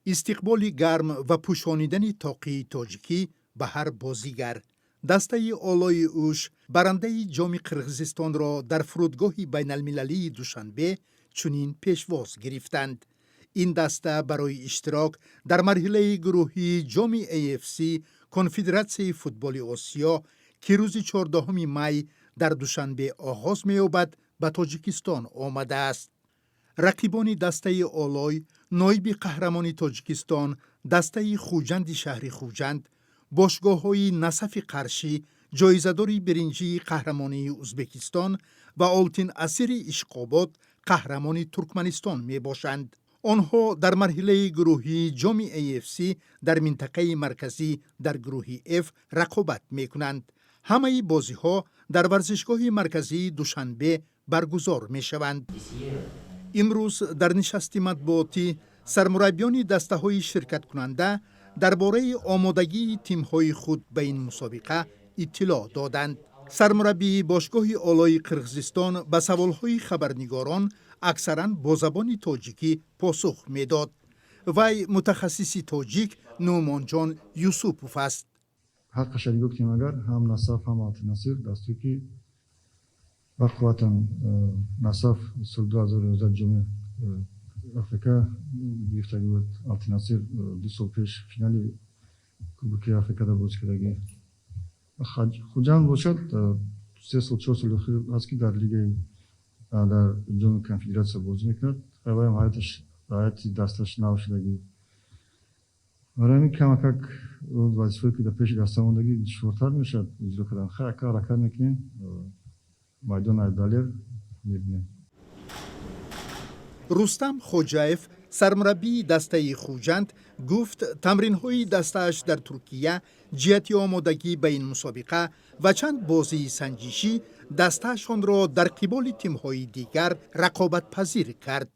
استقبالی گرم و پوشانیدن تاقی تاجیکی به هر بازیگر. دسته آلای اوش برنده جام قرغیزستان را در فرودگاه بین المللی دوشنبه چنین پیشواز گرفتند. این دسته برای اشتراک در مرحله گروهی جام AFC کنفدراسیون فوتبال آسیا که روز 14 می در دوشنبه آغاز می‌یابد به تاجیکستان آمده است. رقیبان دسته آلای نایب قهرمان تاجیکستان، دسته خوجند شهر خوجند، باشگاه‌های نصف قرشی، جایزه‌دار برنجی قهرمانی ازبکستان و آلتین اسیر اشقاباد قهرمان ترکمنستان میباشند. آنها در مرحله گروهی جام AFC در منطقه مرکزی در گروه F رقابت میکنند. همه بازی‌ها در ورزشگاه مرکزی دوشنبه برگزار میشوند. امروز در نشست مطبوعاتی سرمربیان دسته‌های شرکت کننده درباره آمادگی تیم‌های خود به این مسابقه اطلاع دادند. سرمربی باشگاه آلای قرغیزستان به سوال‌های خبرنگاران اکثراً با زبان تاجیکی پاسخ می‌داد. وی متخصص تاجیک نومانجان یوسوپوف است. حقش رو گفتیم اگر هم نصف هم آلتیناسیر دستی که وقتاً نصف سال 2011 جام افریقا گرفته بود. آلتیناسیر 2 سال پیش فینال کوبک افریقا را بازی کرده. خوجند باشد 3 سال 4 سال اخیر است که در لیگ در جام کنفدراسیون بازی میکند. خیلی حالت دستش نباشدگی. برای این کمک وظیفه که در پیش دست آمدگی دشوارتر میشد اجرا کردن. خیلی کار میکنیم میدان ایدالر میبینیم. رستم خوجایف سرمربی دسته خوجند گفت تمرین‌های دسته‌اش در ترکیه جهت آمادگی به این مسابقه و چند بازی سنجشی دسته‌شان را در قبال تیم‌های دیگر رقابت پذیر کرد.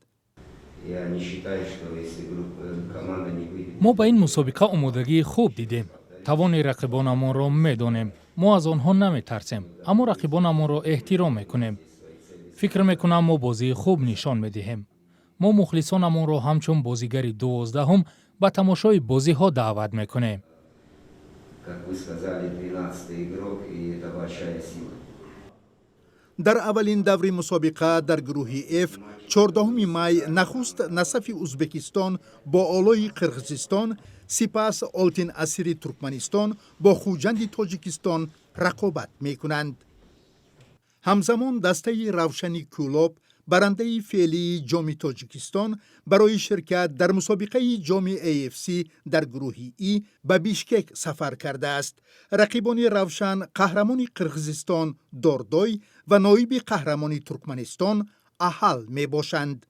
ما به این مسابقه آمادگی خوب دیدیم. توان رقیبانمان را می‌دانیم. ما از آنها نمی‌ترسیم، اما رقیبانمان را احترام می‌کنیم. فکر می‌کنم ما بازی خوب نشان می‌دهیم. ما مخلصانمان را همچون بازیگر 12 به تماشای بازی‌ها دعوت می‌کنیم. در اولین دور مسابقه در گروه F 14 می نخست نصف ازبکستان با آلای قرغیزستان، سپس آلتین اسیر ترکمنستان با خوجند تاجیکستان رقابت می‌کنند. همزمان دسته روشنی کولاب برنده فعلی جام تاجیکستان برای شرکت در مسابقه جام AFC در گروه E به بیشکک سفر کرده است. رقیبان روشن قهرمان قرغیزستان داردای و نایب قهرمان ترکمنستان احل می باشند.